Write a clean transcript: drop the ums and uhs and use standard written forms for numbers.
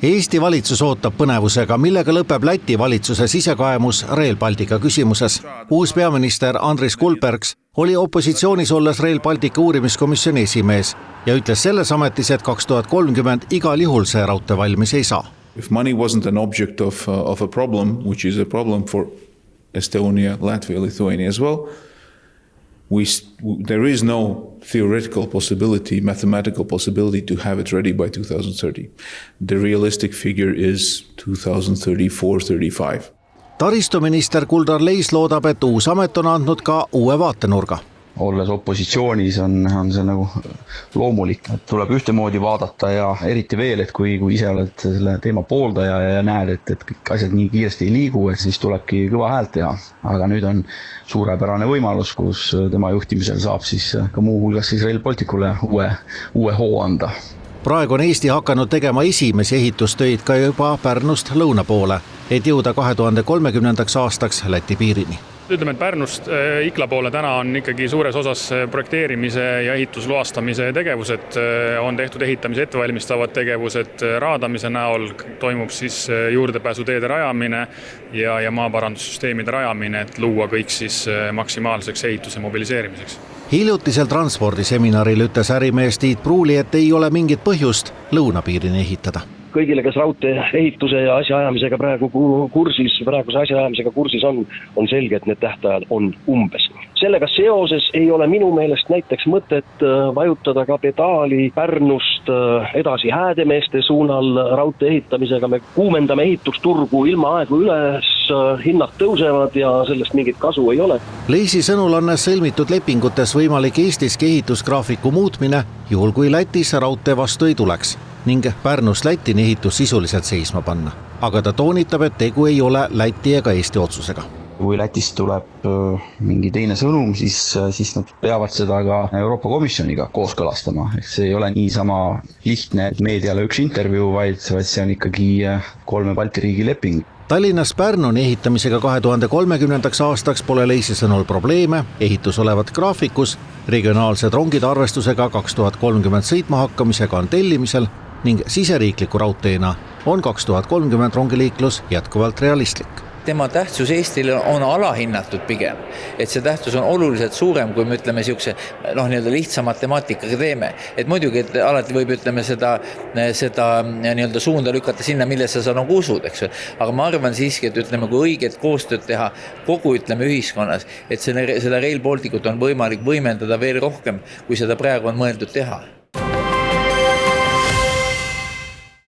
Eesti valitsus ootab põnevusega, millega lõpeb Läti valitsuse sisekaemus Rail Baltica küsimuses. Uus peaminister Andris Kulbergs oli opositsioonis olles Rail Baltica uurimiskomisjoni esimees ja ütles selles ametis, et 2030 igal juhul see raudtee valmis ei saa. If money wasn't an object of a problem, which is a problem for Estonia, Latvia, Lithuania as well, there is no theoretical possibility, mathematical possibility to have it ready by 2030. The realistic figure is 2034-35. Taristuminister Kuldar Leis loodab, et uus amet on andnud ka uue vaatenurga. Olles opositsioonis on see nagu loomulik, et tuleb ühtemoodi vaadata ja eriti veel, et kui ise oled selle teema pooldaja ja näed, et kõik asjad nii kiiresti ei liigu, et siis tulebki kõva häält teha. Aga nüüd on suurepärane võimalus, kus tema juhtimisel saab siis ka muu hulgas siis Rail Balticule uue hoo anda. Praegu on Eesti hakanud tegema esimesi ehitustöid ka juba Pärnust lõuna poole, et jõuda 2030. aastaks Läti piirini. Ütleme, et Pärnust Ikla poole täna on ikkagi suures osas projekteerimise ja ehitusloastamise tegevused, on tehtud ehitamise ettevalmistavad tegevused, raadamise näol toimub siis juurdepääsuteede rajamine ja maaparandussüsteemide rajamine, et luua kõik siis maksimaalseks ehituse mobiliseerimiseks. Hiljutisel transpordiseminaril ütles ärimees Tiit Pruuli, et ei ole mingit põhjust lõunapiirini ehitada. Kõigile, kes raudtee ehituse ja asjaajamisega praeguse asjaajamisega kursis on selge, et need tähtajad on umbes. Sellega seoses ei ole minu meelest näiteks mõtet vajutada ka pedaali Pärnust edasi Häädemeeste suunal raudtee ehitamisega. Me kuumendame ehitusturgu ilma aegu üles, hinnad tõusevad ja sellest mingit kasu ei ole. Leisi sõnul on sõlmitud lepingutes võimalik Eestiski ehitusgraafiku muutmine, juhul kui Lätis raudtee vastu ei tuleks ning Pärnust Lätini ehitus sisuliselt seisma panna. Aga ta toonitab, et tegu ei ole Läti ega Eesti otsusega. Kui Lätist tuleb mingi teine sõnum, siis nad peavad seda ka Euroopa Komisjoniga kooskõlastama. See ei ole niisama lihtne meediale üks intervjuu, vaid see on ikkagi 3 Balti riigi leping. Tallinnast Pärnuni ehitamisega 2030. aastaks pole Leisi sõnul probleeme, ehitus olevat graafikus, regionaalsed rongid arvestusega 2030 sõitma hakkamisega on tellimisel ning siseriikliku raudteena on 2030 rongiliiklus jätkuvalt realistlik. Tema tähtsus Eestile on alahinnatud pigem, et see tähtsus on oluliselt suurem, kui me ütleme siukse lihtsa matemaatikaga teeme. Et muidugi, et alati võib seda suunda lükata sinna, millesse sa usud, eks. Aga ma arvan siiski, et kui õiget koostööd teha kogu ühiskonnas, et seda Rail Balticut on võimalik võimendada veel rohkem, kui seda praegu on mõeldud teha.